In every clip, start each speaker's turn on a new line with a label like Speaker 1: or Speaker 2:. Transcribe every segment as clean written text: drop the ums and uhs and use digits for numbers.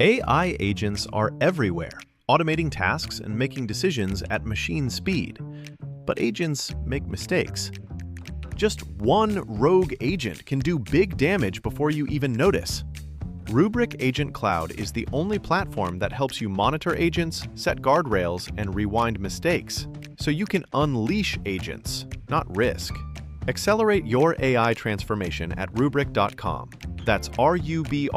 Speaker 1: AI agents are everywhere, automating tasks and making decisions at machine speed. But agents make mistakes. Just one rogue agent can do big damage before you even notice. Rubrik Agent Cloud is the only platform that helps you monitor agents, set guardrails, and rewind mistakes, so you can unleash agents, not risk. Accelerate your AI transformation at Rubrik.com. That's RUBRIK.com.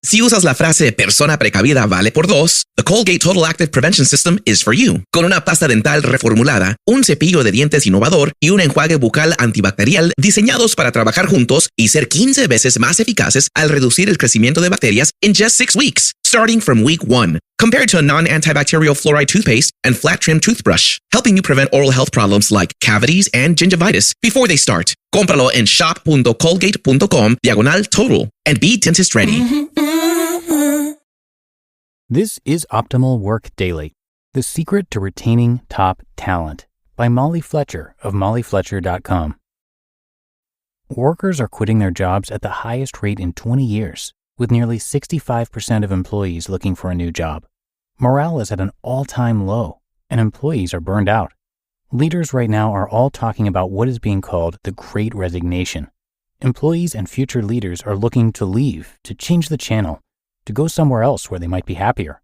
Speaker 2: Si usas la frase persona precavida vale por dos, the Colgate Total Active Prevention System is for you. Con una pasta dental reformulada, un cepillo de dientes innovador y un enjuague bucal antibacterial diseñados para trabajar juntos y ser 15 veces más eficaces al reducir el crecimiento de bacterias in just 6 weeks, starting from week 1, compared to a non-antibacterial fluoride toothpaste and flat trim toothbrush, helping you prevent oral health problems like cavities and gingivitis before they start. Cómpralo en shop.colgate.com/total and be dentist ready.
Speaker 3: This is Optimal Work Daily, The Secret to Retaining Top Talent by Molly Fletcher of mollyfletcher.com. Workers are quitting their jobs at the highest rate in 20 years, with nearly 65% of employees looking for a new job. Morale is at an all-time low, and employees are burned out. Leaders right now are all talking about what is being called the Great Resignation. Employees and future leaders are looking to leave, to change the channel, to go somewhere else where they might be happier.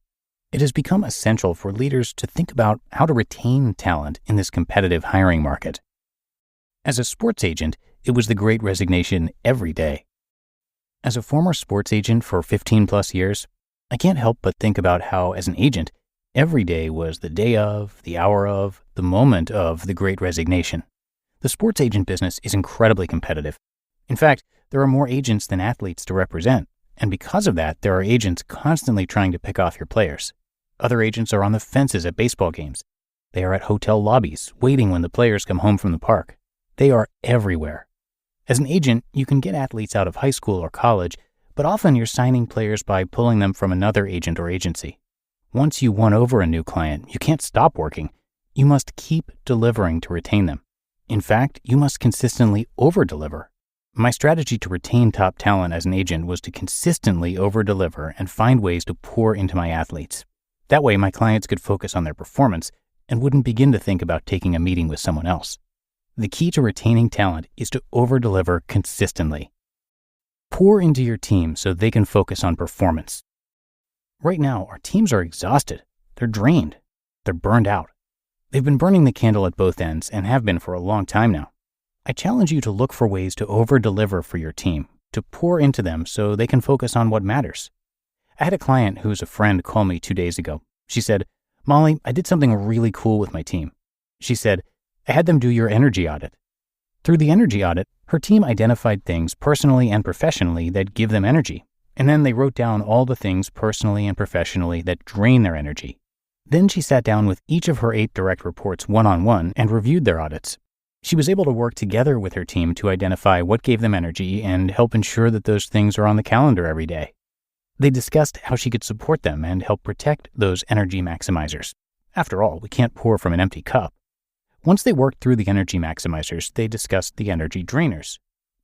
Speaker 3: It has become essential for leaders to think about how to retain talent in this competitive hiring market. As a sports agent, it was the Great Resignation every day. As a former sports agent for 15 plus years, I can't help but think about how, as an agent, every day was the day of, the hour of, the moment of the Great Resignation. The sports agent business is incredibly competitive. In fact, there are more agents than athletes to represent. And because of that, there are agents constantly trying to pick off your players. Other agents are on the fences at baseball games. They are at hotel lobbies, waiting when the players come home from the park. They are everywhere. As an agent, you can get athletes out of high school or college, but often you're signing players by pulling them from another agent or agency. Once you won over a new client, you can't stop working. You must keep delivering to retain them. In fact, you must consistently over-deliver. My strategy to retain top talent as an agent was to consistently over-deliver and find ways to pour into my athletes. That way, my clients could focus on their performance and wouldn't begin to think about taking a meeting with someone else. The key to retaining talent is to over-deliver consistently. Pour into your team so they can focus on performance. Right now, our teams are exhausted. They're drained. They're burned out. They've been burning the candle at both ends and have been for a long time now. I challenge you to look for ways to over-deliver for your team, to pour into them so they can focus on what matters. I had a client who's a friend call me 2 days ago. She said, "Molly, I did something really cool with my team." She said, "I had them do your energy audit." Through the energy audit, her team identified things personally and professionally that give them energy, and then they wrote down all the things personally and professionally that drain their energy. Then she sat down with each of her 8 direct reports one-on-one and reviewed their audits. She was able to work together with her team to identify what gave them energy and help ensure that those things are on the calendar every day. They discussed how she could support them and help protect those energy maximizers. After all, we can't pour from an empty cup. Once they worked through the energy maximizers, they discussed the energy drainers.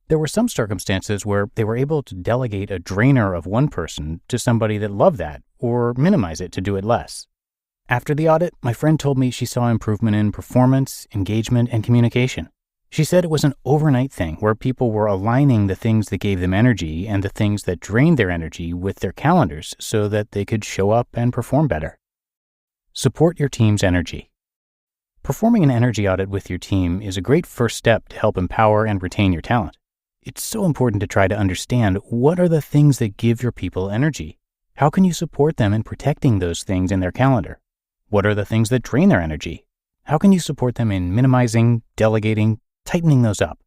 Speaker 3: There were some circumstances where they were able to delegate a drainer of one person to somebody that loved that, or minimize it to do it less. After the audit, my friend told me she saw improvement in performance, engagement, and communication. She said it was an overnight thing where people were aligning the things that gave them energy and the things that drained their energy with their calendars so that they could show up and perform better. Support your team's energy. Performing an energy audit with your team is a great first step to help empower and retain your talent. It's so important to try to understand what are the things that give your people energy. How can you support them in protecting those things in their calendar? What are the things that drain their energy? How can you support them in minimizing, delegating, tightening those up?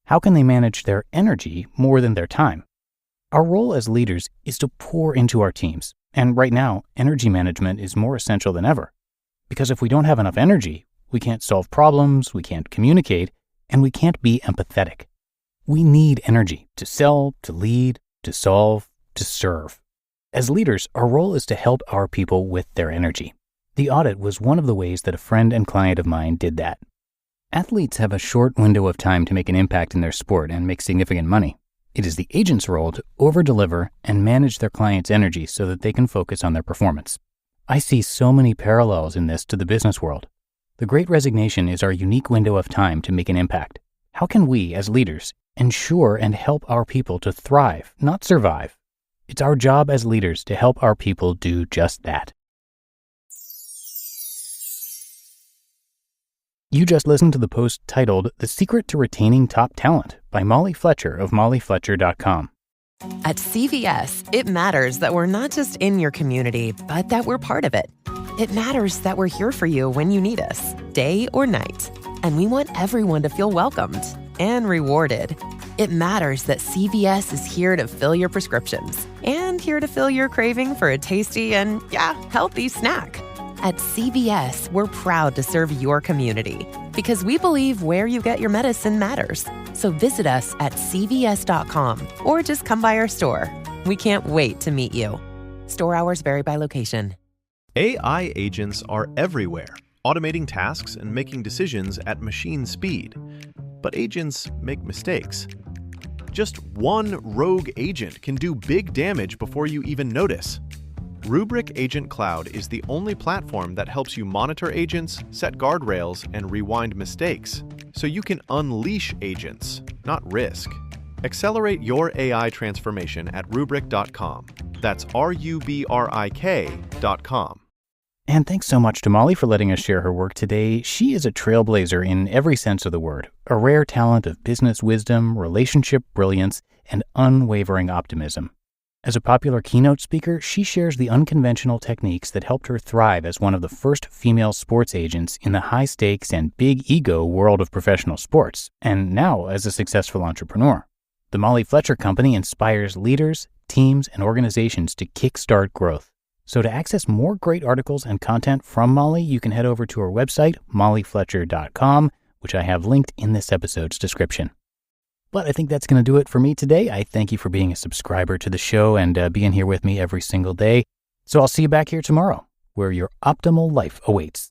Speaker 3: How can they manage their energy more than their time? Our role as leaders is to pour into our teams. And right now, energy management is more essential than ever. Because if we don't have enough energy, we can't solve problems, we can't communicate, and we can't be empathetic. We need energy to sell, to lead, to solve, to serve. As leaders, our role is to help our people with their energy. The audit was one of the ways that a friend and client of mine did that. Athletes have a short window of time to make an impact in their sport and make significant money. It is the agent's role to over-deliver and manage their clients' energy so that they can focus on their performance. I see so many parallels in this to the business world. The Great Resignation is our unique window of time to make an impact. How can we, as leaders, ensure and help our people to thrive, not survive? It's our job as leaders to help our people do just that. You just listened to the post titled "The Secret to Retaining Top Talent" by Molly Fletcher of mollyfletcher.com.
Speaker 4: At CVS, it matters that we're not just in your community, but that we're part of it. It matters that we're here for you when you need us, day or night. And we want everyone to feel welcomed and rewarded. It matters that CVS is here to fill your prescriptions and here to fill your craving for a tasty and, healthy snack. At CVS, we're proud to serve your community because we believe where you get your medicine matters. So visit us at cvs.com or just come by our store. We can't wait to meet you. Store hours vary by location.
Speaker 1: AI agents are everywhere, automating tasks and making decisions at machine speed. But agents make mistakes. Just one rogue agent can do big damage before you even notice. Rubrik Agent Cloud is the only platform that helps you monitor agents, set guardrails, and rewind mistakes, so you can unleash agents, not risk. Accelerate your AI transformation at Rubrik.com. That's RUBRIK.com.
Speaker 3: And thanks so much to Molly for letting us share her work today. She is a trailblazer in every sense of the word, a rare talent of business wisdom, relationship brilliance, and unwavering optimism. As a popular keynote speaker, she shares the unconventional techniques that helped her thrive as one of the first female sports agents in the high-stakes and big-ego world of professional sports, and now as a successful entrepreneur. The Molly Fletcher Company inspires leaders, teams, and organizations to kickstart growth. So to access more great articles and content from Molly, you can head over to her website, mollyfletcher.com, which I have linked in this episode's description. But I think that's going to do it for me today. I thank you for being a subscriber to the show and being here with me every single day. So I'll see you back here tomorrow, where your optimal life awaits.